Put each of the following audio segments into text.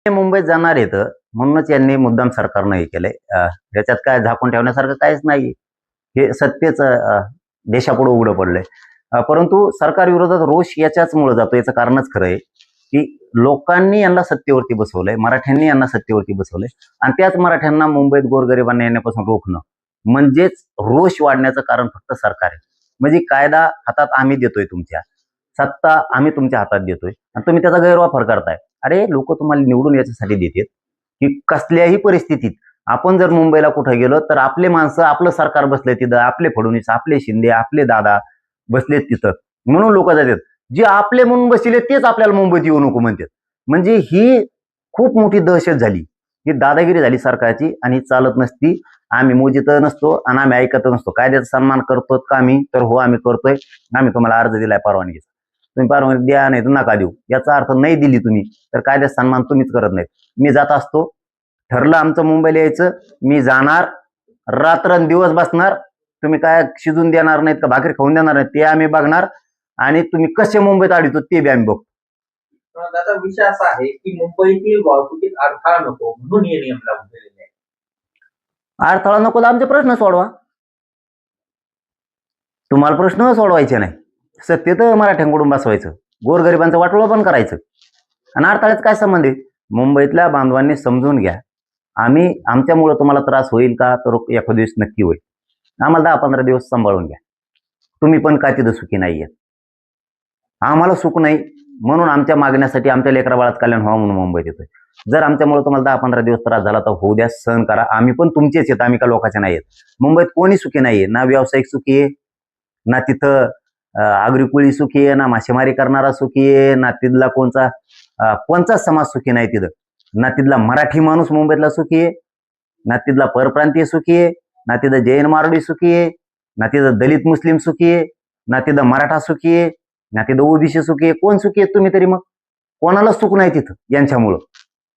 मुंबईत जाणार आहेत म्हणूनच यांनी मुद्दाम सरकारनं हे केलंय. याच्यात काय झाकून ठेवण्यासारखं काहीच नाही. हे सत्तेच देशापुढे उघडं पडलंय. परंतु सरकार विरोधात रोष याच्याचमुळे जातो. याचं कारणच खरं आहे की लोकांनी यांना सत्तेवरती बसवलंय, मराठ्यांनी यांना सत्तेवरती बसवलंय आणि त्याच मराठ्यांना मुंबईत गोरगरिबांना येण्यापासून रोखणं म्हणजेच रोष वाढण्याचं कारण फक्त सरकार आहे. म्हणजे कायदा हातात आम्ही देतोय, तुमच्या सत्ता आम्ही तुमच्या हातात देतोय आणि तुम्ही त्याचा गैरवापर करताय. अरे लोक तुम्हाला निवडून याच्यासाठी देतात की कसल्याही परिस्थितीत आपण जर मुंबईला कुठे गेलो तर आपले माणसं, आपलं सरकार बसले तिथं, आपले फडणवीस, आपले शिंदे, आपले दादा बसलेत तिथं, म्हणून लोक जातात. जे आपले म्हणून बसले तेच आपल्याला मुंबईत येऊ नको म्हणतात. म्हणजे ही खूप मोठी दहशत झाली, ही दादागिरी झाली सरकारची आणि चालत नसती. आम्ही मोजीत नसतो आणि आम्ही ऐकत नसतो. कायद्याचा सन्मान करतो का आम्ही? तर हो, आम्ही करतोय. आम्ही तुम्हाला अर्ज दिलाय परवानगीचा, तुम्ही परवानगी द्या नाही तर नका देऊ. याचा अर्थ नाही दिली तुम्ही तर कायद्याचा सन्मान तुम्हीच करत नाहीत. मी जात असतो, ठरलं आमचं मुंबईला यायचं, मी जाणार, रात्रंदिवस बसणार. तुम्ही काय शिजून देणार नाहीत का भाकरी खाऊन देणार नाहीत ते आम्ही बघणार आणि तुम्ही कसे मुंबईत अडवतो ते बी आम्ही बघतो. आता विषय असा आहे की मुंबईतील वाहतुकीत अडथळा नको म्हणून हे नियम लागू केलेले आहे. अडथळा नको तर आमचे प्रश्न सोडवा. तुम्हाला प्रश्न सोडवायचे नाही, सत्तेत मराठ्यांकडून बसवायचं, गोरगरिबांचं वाटोळं पण करायचं आणि अडथळ्यात काय संबंध आहे? मुंबईतल्या बांधवांनी समजून घ्या, आमच्यामुळे तुम्हाला त्रास होईल का? तर एखाद दिवस नक्की होईल. आम्हाला 10-15 दिवस सांभाळून घ्या. तुम्ही पण काय तिथं सुखी नाहीये, आम्हाला सुख नाही म्हणून आमच्या मागण्यासाठी आमच्या लेकरा बाळात कल्याण व्हावं म्हणून मुंबईत येतोय. जर आमच्यामुळे तुम्हाला 10-15 दिवस त्रास झाला तर होऊ द्या, सहन करा. आम्ही पण तुमचेच आहेत, आम्ही का लोकांचे नाही आहेत. मुंबईत कोणी सुखी नाहीये, ना व्यावसायिक सुखी आहे, ना तिथं आगरीकुळी सुखी आहे, ना मासेमारी करणारा सुखी आहे, ना तिथला कोणचाच समाज सुखी नाही तिथं. ना तिथला मराठी माणूस मुंबईतला सुखी आहे, ना तिथला परप्रांतीय सुखी आहे, ना तिथं जैन मारडी सुखी आहे, ना तिथं दलित मुस्लिम सुखी आहे, ना तिथं मराठा सुखी आहे, ना तिथं ओबीसी सुखी आहे. कोण सुखी आहे तुम्ही तरी? मग कोणाला सुख नाही तिथं यांच्यामुळं.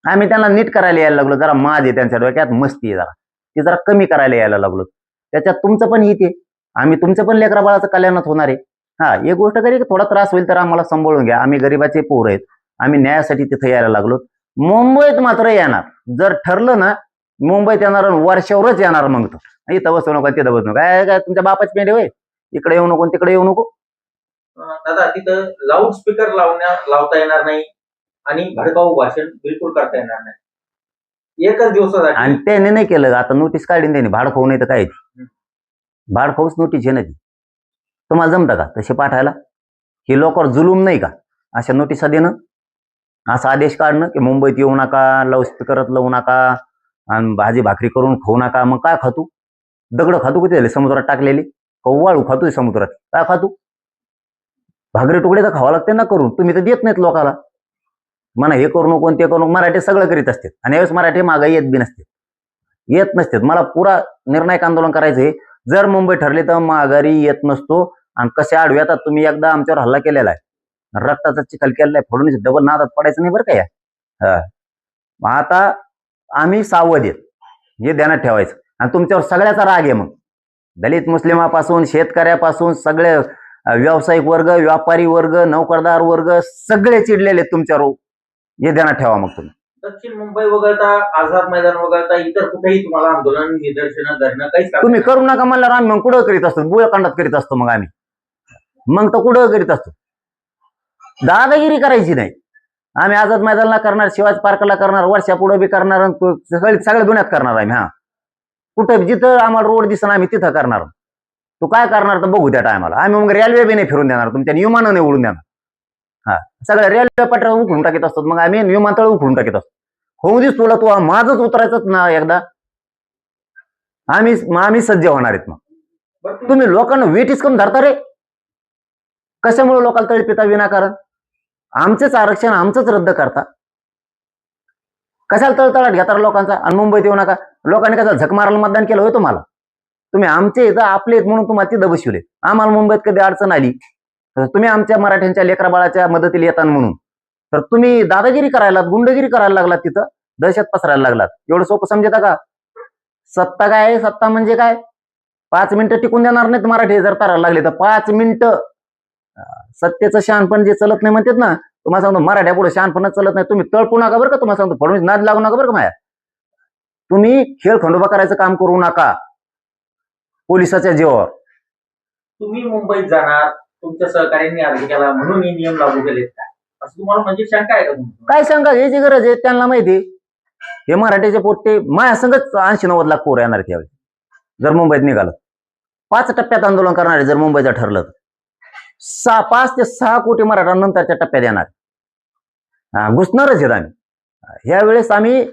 आम्ही त्यांना नीट करायला यायला लागलो, जरा माज आहे त्यांच्या डोक्यात, मस्ती आहे जरा, ती जरा कमी करायला यायला लागलो. त्याच्यात तुमचं पण हित आहे, आम्ही तुमचं पण लेकरा बाळाचं कल्याणात होणार आहे. हा, एक गोष्ट करी, थोडा त्रास होईल तर आम्हाला सांभाळून घ्या, आम्ही गरीबाचे पोर आहेत, आम्ही न्यायासाठी तिथे यायला लागलो. मुंबईत मात्र येणार, जर ठरलं ना मुंबईत येणार वर्षावरच येणार. मग तर इथं बसू नका, तिथं बसू नका, काय तुमच्या बापाची पेंडे होय, इकडे येऊ नको तिकडे येऊ नको. दादा, तिथं लाऊड स्पीकर लावता येणार नाही आणि भडकाऊ भाषण बिलकुल करता येणार नाही एकच दिवसासाठी. आणि त्याने नाही केलं, आता नोटीस काढून त्याने भाड खाऊ नाही तर काय, भाड खाऊच नोटीस आहे ना ती. तुम्हाला जमतं का तसे पाठायला? हे लोकांवर जुलूम नाही का अशा नोटिसा देणं, असा आदेश काढणं की मुंबईत येऊ नका, लाऊड स्पीकरच लावू नका आणि भाजी भाकरी करून खाऊ नका? मग काय खातू? दगड खातू किती समुद्रात टाकलेली? वाळू खातोय समुद्रात? काय खातू? भाकरी तुकडे तर खावा लागते ना करून, तुम्ही तर देत नाहीत लोकाला. म्हणा हे करू नको ते करू नको, मराठी सगळं करीत असतात आणि यावेळेस मराठी मागे येत बी नसते, येत नसतात. मला पुरा निर्णायक आंदोलन करायचंय. जर मुंबई ठरली तर माघारी येत नसतो. आणि कसे आडवे येतात, तुम्ही एकदा आमच्यावर हल्ला केलेला आहे, रक्ताचा चिखल केलेला आहे, फोडून डबल नादात पडायचं नाही बरं का या. आता आम्ही सावध आहेत हे ध्यानात ठेवायचं. आणि तुमच्यावर सगळ्याचा राग आहे, मग दलित मुस्लिमापासून शेतकऱ्यापासून सगळे व्यावसायिक वर्ग, व्यापारी वर्ग, नोकरदार वर्ग सगळे चिडलेले तुमच्यावर, हे ध्यानात ठेवा. मग तुम्ही दक्षिण मुंबई वगळता, आझाद मैदान वगळता इतर कुठेही तुम्हाला आंदोलन, निदर्शनं, धरणं काहीच तुम्ही करू नका म्हणल्यावर आम्ही मग कुठं करीत असतो? बुळकांडात करीत असतो मग आम्ही, मग तर कुठं करीत असतो? दादागिरी करायची नाही. आम्ही आझाद मैदानला करणार, शिवाजी पार्कला करणार, वर्षा पुढे बी करणार, सगळ्या दुनियात करणार आम्ही. हा, कुठं जिथं आम्हाला रोड दिसणार आम्ही तिथं करणार. तू काय करणार तर बघू त्या टायमाला. आम्ही मग रेल्वे बी नाही फिरून देणार, तुमच्या विमानं नाही उडून देणार. हा, सगळ्या रेल्वे पटऱ्या उखडून टाकीत असतात, मग आम्ही विमानतळ उखडून टाकीत असतो. होऊ दिस तुला, तू माझंच उतरायचंच ना एकदा, आम्ही सज्ज होणार आहेत. मग तुम्ही लोकांना वेटीस करून धरता रे, कशामुळे लोकांना तळपिता विनाकारण? आमचंच आरक्षण आमचंच रद्द करता, कशाला तळतळाट घेता लोकांचा? आणि मुंबईत येऊ नका, लोकांनी कसा झक मारायला मतदान केलं होय तुम्हाला? तुम्ही आमचे इथं आपले म्हणून तुम्हाला तिथं बसवले. आम्हाला मुंबईत कधी अडचण आली, तुम्ही आमच्या मराठ्यांच्या लेकरा बाळाच्या मदतीला येतात म्हणून तर तुम्ही दादागिरी करायला, गुंडगिरी करायला लागलात, तिथं दहशत पसरायला लागलात. एवढं सोपं समजता का? सत्ता काय आहे? सत्ता म्हणजे काय? 5 मिनिटं टिकून देणार नाहीत मराठी जर तारायला लागले तर. 5 मिनिटं सत्तेचं शहाणपण जे चलत नाही म्हणतात ना, तुम्हाला सांगतो मराठ्या पुढे शहाणपणा चालत नाही. तुम्ही तळपू नका बरं का. तुम्हाला सांगतो फडणवीस नाद लागू नका बरं का माया. तुम्ही खेळ खंडोबा करायचं काम करू नका पोलिसाच्या जीवावर. तुम्ही मुंबईत जाणार, तुमच्या सहकार्यांनी अर्ज केला म्हणून हे नियम लागू केलेत काय, असं तुम्हाला म्हणजे शंका आहे का तुमची? काय सांगा याची गरज आहे त्यांना माहिती. हे मराठीचे पोट्टे माया संगच 80-90 लाख पोरं येणार त्यावेळी जर मुंबईत निघालं. 5 टप्प्यात आंदोलन करणार आहे जर मुंबईचं ठरलं तर. 5 ते 6 कोटी मराठा नंतरच्या टप्प्यात येणार. घुसणारच आहेत आम्ही. ह्यावेळेस आम्ही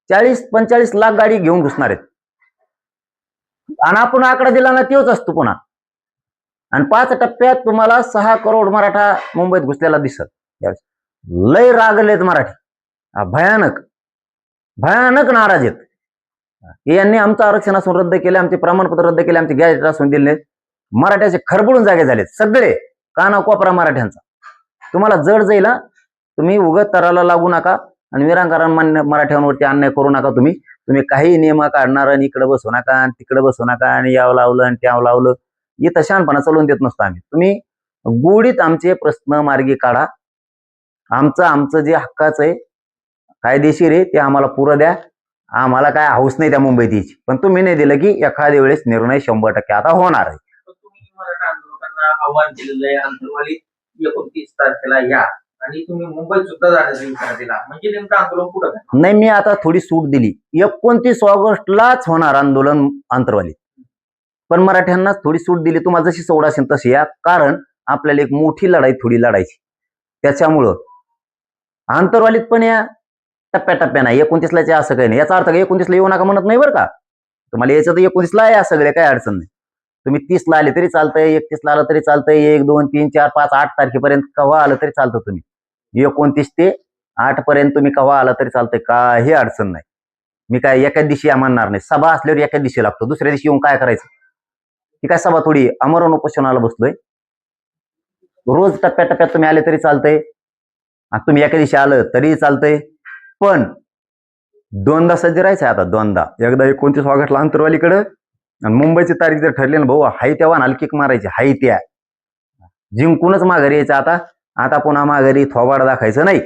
40-45 लाख गाडी घेऊन घुसणार आहेत. आणि आपण आकडा दिला ना तोच असतो पुन्हा. आणि 5 टप्प्यात तुम्हाला 6 करोड मराठा मुंबईत घुसलेला दिसत. लय रागलेत मराठी. भयानक भयानक नाराज आहेत. यांनी आमचं आरक्षण असून रद्द केले, आमचे प्रमाणपत्र रद्द केले, आमचे गॅजेट असून दिले. मराठ्याचे खरबडून जागे झालेत सगळे. काना कोपरा मराठ्यांचा. तुम्हाला जड जाईल. तुम्ही उगत तराला लागू नका आणि विरांकारण मराठ्यांवरती अन्याय करू नका. तुम्ही काही नियम काढणार आणि इकडे बसू नका आणि तिकडे बसू नका आणि यावं लावलं आणि त्यावं लावलं. इथं शहाणपणा चालवून देत नसतो आम्ही. तुम्ही गोडीत आमचे प्रश्न मार्गी काढा. आमचं जे हक्काचं आहे कायदेशीर आहे ते आम्हाला पुरं द्या. आम्हाला काय हाऊस नाही त्या मुंबईत यायची. पण तुम्ही नाही दिलं की एखाद्या वेळेस निर्णय 100% आता होणार आहे. तुम्ही मराठा आंदोलकांना आव्हान केलेलं आहे अंतरवालीत 29 तारखेला या आणि तुम्ही मुंबईत सुद्धा जाण्याचा इशारा दिला, म्हणजे नेमकं आंदोलन कुठं काय? नाही मी आता थोडी सूट दिली. 29 ऑगस्टलाच होणार आंदोलन आंतरवालीत. पण मराठ्यांना थोडी सूट दिली. तुम्हाला जशी सवड असेल तशी या. कारण आपल्याला एक मोठी लढाई थोडी लढायची. त्याच्यामुळं आंतरवालीत पण या टप्प्याटप्प्यानं. 29ला असं काही नाही. याचा अर्थ 29ला येऊ नका म्हणत नाही बरं का. तुम्हाला याचं तर 29ला या सगळे काही अडचण नाही. तुम्ही 30ला आले तरी चालतंय, 31ला आलं तरी चालतंय, 1, 2, 3, 4, 5, 8 तारखेपर्यंत केव्हा आलं तरी चालतं. तुम्ही 29 ते 8 पर्यंत तुम्ही केव्हा आला तरी चालतंय. काही अडचण नाही. मी काय एका दिवशी या म्हणणार नाही. सभा असल्यावर एका दिवशी लागतो. दुसऱ्या दिवशी येऊन काय करायचं? ही काय सभा थोडी आमरण उपोषणाला बसलोय. रोज टप्प्याटप्प्यात तुम्ही आले तरी चालतंय. तुम्ही एका दिवशी आलं तरी चालतंय. पण 2दा सज्ज राहायचं आता. 2दा. एकदा 29 ऑगस्टला आंतरवालीकडं आणि मुंबईची तारीख जर ठरली ना भाऊ हाय तेव्हा हलकीक मारायची. हाय त्या जिंकूनच माघारी यायचं. आता पुन्हा माघारी थोबाड दाखायचं नाही.